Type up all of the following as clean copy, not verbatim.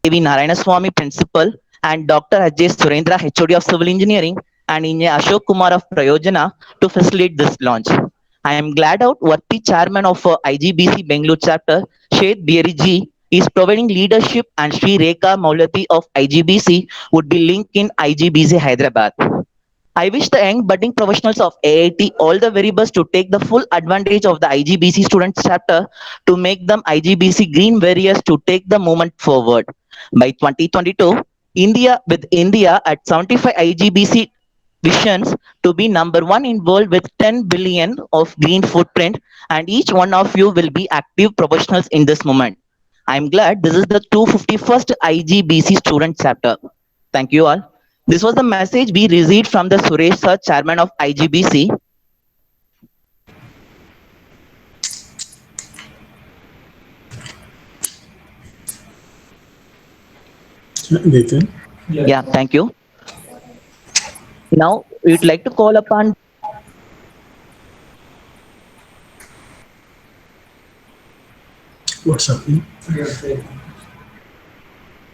K.V. Narayanaswamy, Principal, and Dr. Ajay Surendra, HOD of Civil Engineering, and Engineer Ashok Kumar of Prayojana to facilitate this launch. I am glad out Worthy Chairman of IGBC Bengaluru chapter, Syed Beary ji, is providing leadership and Sri Rekha Maulati of IGBC would be linked in IGBC Hyderabad. I wish the young budding professionals of AIT all the very best to take the full advantage of the IGBC students chapter to make them IGBC green warriors to take the movement forward. By 2022, India at 75 IGBC visions to be number one in world with 10 billion of green footprint, and each one of you will be active professionals in this moment. I'm glad this is the 251st IGBC student chapter. Thank you all. This was the message we received from the Suresh Sir, Chairman of IGBC. Nathan? Yeah, thank you. Now, we'd like to call upon What's happening?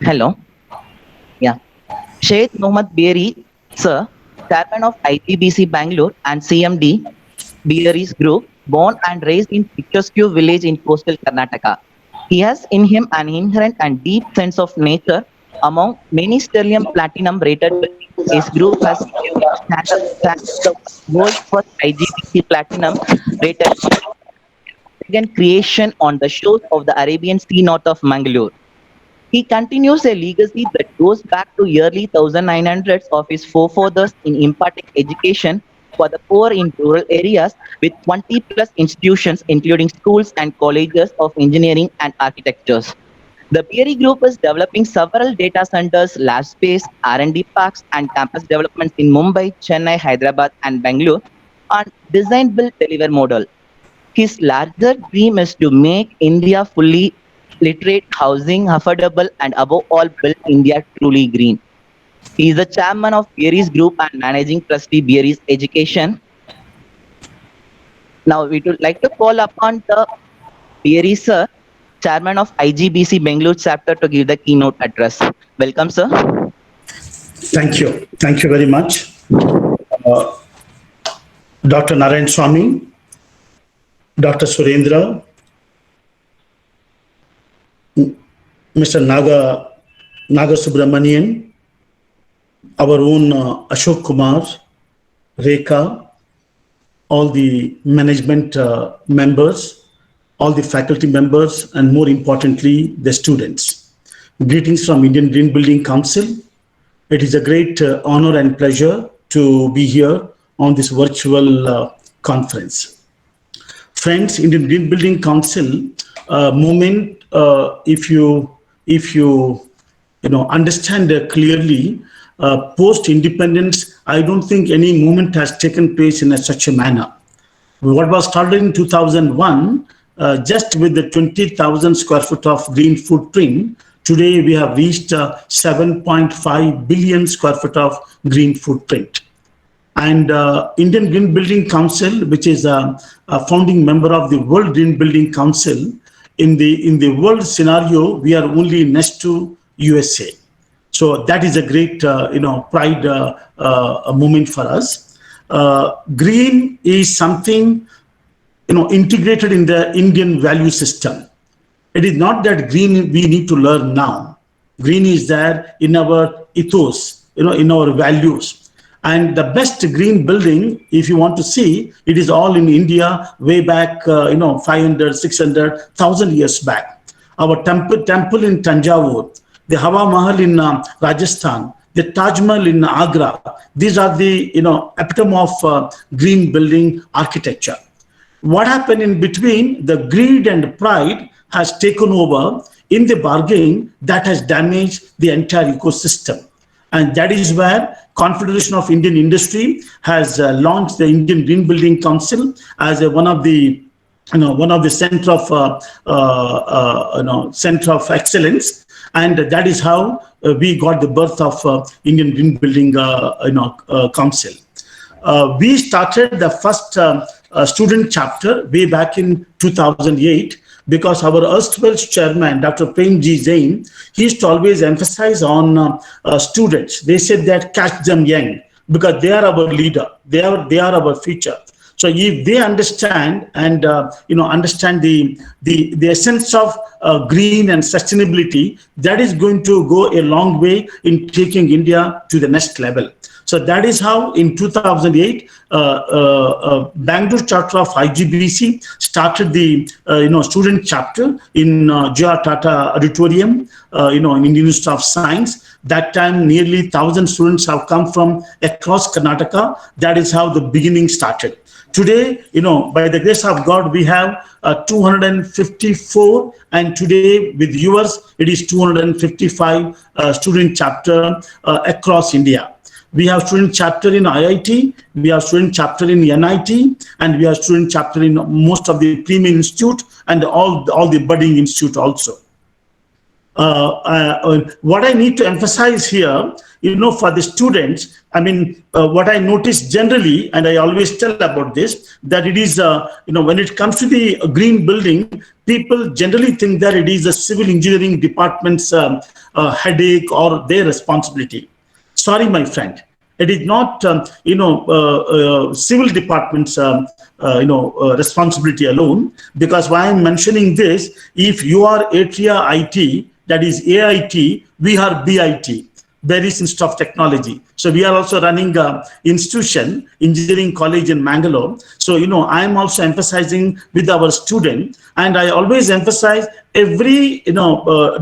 Hello. Yeah. Syed Beary, Sir, Chairman of IGBC Bangalore and CMD, Beary's Group, born and raised in picturesque village in coastal Karnataka. He has in him an inherent and deep sense of nature. Among many sterling platinum rated buildings, his group has stand the world's first IGBC platinum rated creation on the shores of the Arabian Sea north of Mangalore. He continues a legacy that goes back to early 1900s of his forefathers in imparting education for the poor in rural areas with 20 plus institutions including schools and colleges of engineering and architectures. The Beary Group is developing several data centers, lab space, R&D parks, and campus developments in Mumbai, Chennai, Hyderabad, and Bangalore on design build deliver model. His larger dream is to make India fully literate, housing affordable, and above all, build India truly green. He is the chairman of Beary's Group and managing trustee Beary's Education. Now, we would like to call upon the Beary Sir, chairman of IGBC Bengaluru chapter, to give the keynote address. Welcome, sir. Thank you. Thank you very much. Dr. Narayanaswamy, Dr. Surendra, Mr. Naga Subramanian, our own Ashok Kumar, Rekha, all the management members, all the faculty members, and more importantly, the students. Greetings from Indian Green Building Council. It is a great honor and pleasure to be here on this virtual conference. Friends, Indian Green Building Council movement, if you understand clearly, post-independence, I don't think any movement has taken place in such a manner. What was started in 2001, just with the 20,000 square foot of green footprint, today we have reached 7.5 billion square foot of green footprint. And Indian Green Building Council, which is a founding member of the World Green Building Council, in the world scenario, we are only next to USA. So that is a great, pride moment for us. Green is something, integrated in the Indian value system. It is not that green we need to learn now. Green is there in our ethos, in our values. And the best green building, if you want to see, it is all in India way back, 500, 600, 1,000 years back. Our temple in Tanjavur, the Hawa Mahal in Rajasthan, the Taj Mahal in Agra. These are the epitome of green building architecture. What happened in between? The greed and pride has taken over. In the bargain, that has damaged the entire ecosystem. And that is where Confederation of Indian Industry has launched the Indian Green Building Council as one of the center of excellence, and that is how we got the birth of Indian Green Building Council. We started the first student chapter way back in 2008, because our erstwhile chairman, Dr. Premji Jain, he used to always emphasize on students. They said that catch them young because they are our leader. They are our future. So if they understand and understand the essence of green and sustainability, that is going to go a long way in taking India to the next level. So that is how in 2008, Bangalore chapter of IGBC started the student chapter in J.R. Tata Auditorium, in Indian Institute of Science. That time, nearly 1,000 students have come from across Karnataka. That is how the beginning started. Today, by the grace of God, we have 254, and today with yours, it is 255 student chapter across India. We have student chapter in IIT, we have student chapter in NIT, and we have student chapter in most of the premium institute and all the budding institute also. What I need to emphasize here, for the students, what I notice generally, and I always tell about this, that it is, when it comes to the green building, people generally think that it is the civil engineering department's headache or their responsibility. Sorry, my friend. It is not, civil department's, responsibility alone. Because why I'm mentioning this, if you are Atria IT, that is AIT, we are BIT, Beary's Institute of Technology. So we are also running institution, engineering college in Mangalore. So, I am also emphasizing with our student, and I always emphasize every,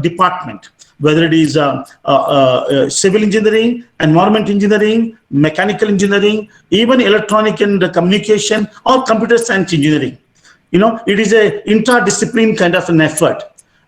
department, whether it is civil engineering, environment engineering, mechanical engineering, even electronic and communication or computer science engineering. It is a interdiscipline kind of an effort.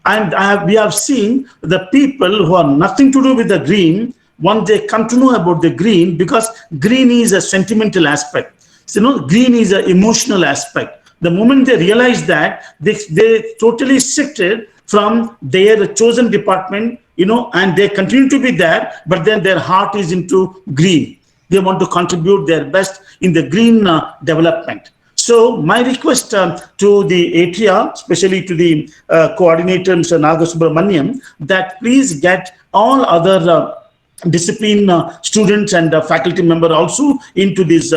And we have seen the people who are nothing to do with the green, once they come to know about the green, because green is a sentimental aspect. So, green is an emotional aspect. The moment they realize that, they totally shifted from their chosen department, and they continue to be there, but then their heart is into green. They want to contribute their best in the green development. So my request to the ATR, especially to the coordinator, Mr. Nagasubramaniam, that please get all other discipline students and faculty member also into this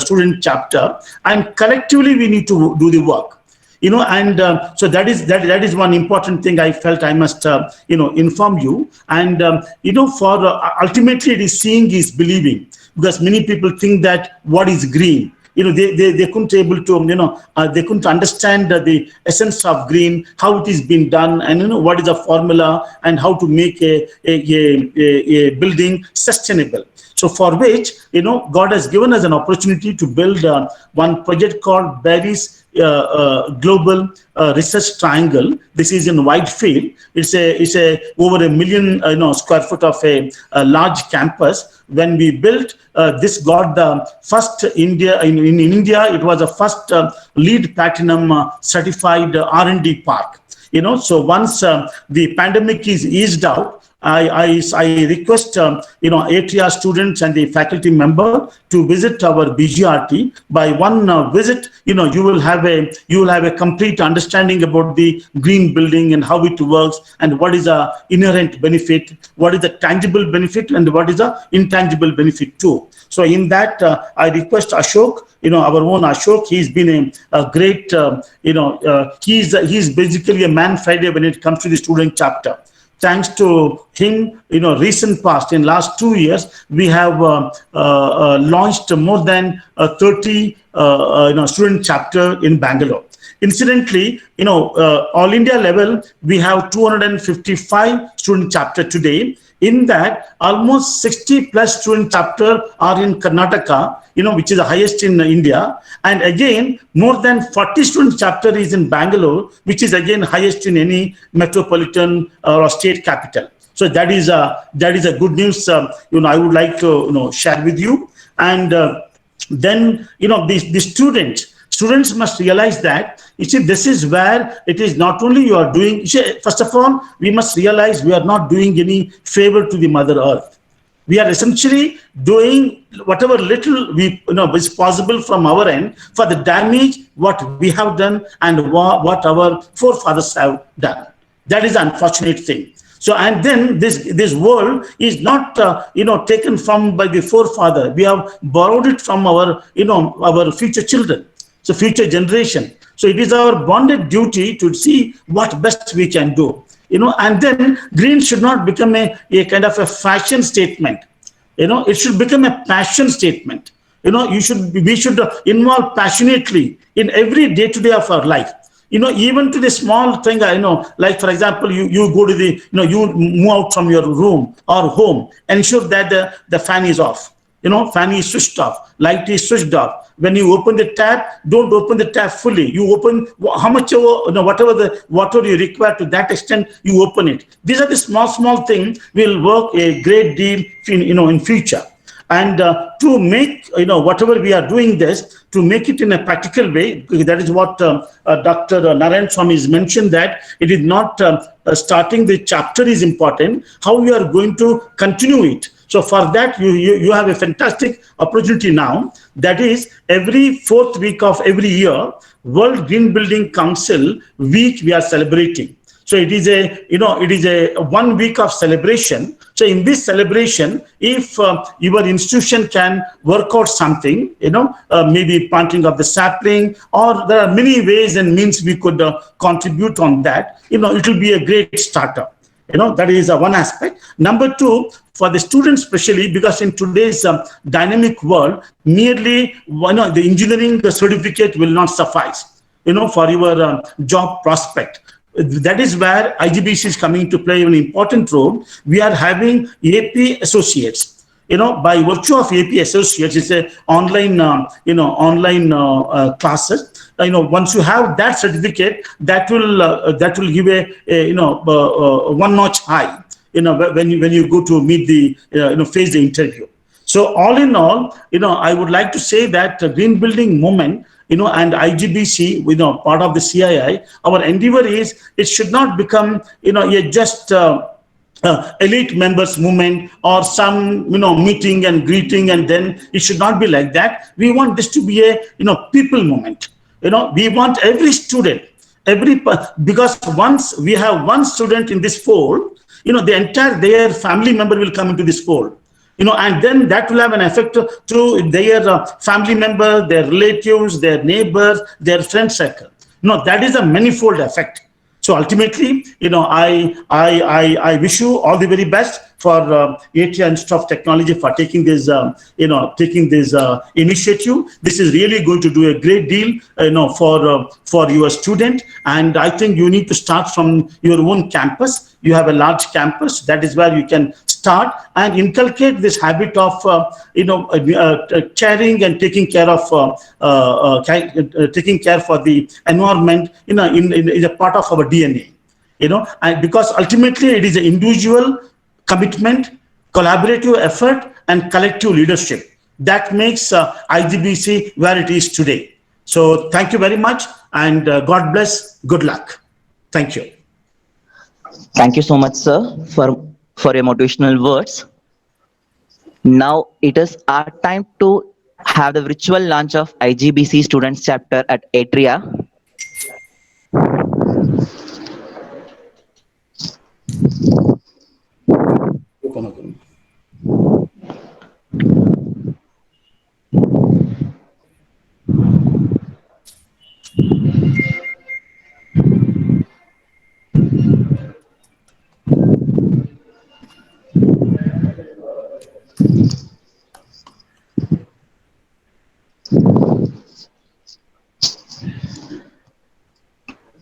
student chapter, and collectively we need to do the work. So that is one important thing I felt I must inform you. And for ultimately it is seeing is believing, because many people think that what is green. They couldn't able to they couldn't understand the essence of green, how it is being done, and what is the formula and how to make a building sustainable. So for which God has given us an opportunity to build one project called Beary's Global Research Triangle. This is in Whitefield. It's a over 1 million square foot of a large campus. When we built this, got the first India in India. It was the first LEED Platinum certified R&D park. So once the pandemic is eased out, I request ATR students and the faculty member to visit our BGRT. By one visit, you will have a complete understanding about the green building and how it works, and what is the inherent benefit, what is the tangible benefit, and what is the intangible benefit too. So in that, I request Ashok, our own Ashok. He's been a great, he's basically a man Friday when it comes to the student chapter. Thanks to him, recent past, in last 2 years, we have launched more than 30 student chapter in Bangalore. Incidentally, all India level, we have 255 student chapter today. In that, almost 60 plus student chapter are in Karnataka, which is the highest in India. And again, more than 40 student chapter is in Bangalore, which is again highest in any metropolitan or state capital. So that is a good news. I would like to share with you. And then the students must realize that this is where it is not only you are doing. First of all, we must realize we are not doing any favor to the Mother Earth. We are essentially doing whatever little we is possible from our end for the damage what we have done and what our forefathers have done. That is the unfortunate thing. So and then this world is not taken from by the forefather. We have borrowed it from our our future children, so future generation. So it is our bonded duty to see what best we can do. And then green should not become a kind of a fashion statement. It should become a passion statement. We should involve passionately in every day to day of our life. Even to the small thing, like for example, you go to the, you move out from your room or home, ensure that the fan is off. Fan is switched off, light is switched off. When you open the tap, don't open the tap fully. You open how much, whatever the water you require, to that extent you open it. These are the small things will work a great deal in future. And to make whatever we are doing this, to make it in a practical way, that is what Dr. Narayan Swami has mentioned, that it is not starting the chapter is important, how we are going to continue it. So for that, you have a fantastic opportunity now. That is, every fourth week of every year, World Green Building Council week we are celebrating. So it is a 1 week of celebration. So in this celebration, if your institution can work out something, maybe planting of the sapling, or there are many ways and means we could contribute on that, it will be a great starter. That is one aspect. Number two, for the students especially, because in today's dynamic world, merely the engineering certificate will not suffice, for your job prospect. That is where IGBC is coming to play an important role. We are having AP associates. By virtue of AP associates, it's a online, classes. Once you have that certificate, that will give a one notch high. When you go to meet the face the interview. So all in all, I would like to say that green building movement, and IGBC, part of the CII, our endeavor is it should not become, a just elite members movement or some, meeting and greeting, and then it should not be like that. We want this to be a, people movement. We want every student, because once we have one student in this fold, the entire their family member will come into this fold. And then that will have an effect to their family member, their relatives, their neighbors, their friend circle. That is a manifold effect. So ultimately, I wish you all the very best for ATI Institute of Technology for taking this, initiative. This is really going to do a great deal, for your student. And I think you need to start from your own campus. You have a large campus. That is where you can start and inculcate this habit of, caring and taking care of, taking care for the environment. Is a part of our DNA. And because ultimately it is an individual commitment, collaborative effort, and collective leadership that makes IGBC where it is today. So thank you very much, and God bless. Good luck. Thank you. Thank you so much, sir, for your motivational words. Now it is our time to have the virtual launch of IGBC Students Chapter at Atria.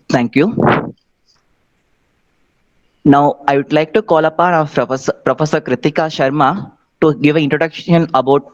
Thank you. Now, I would like to call upon our Professor Kritika Sharma to give an introduction about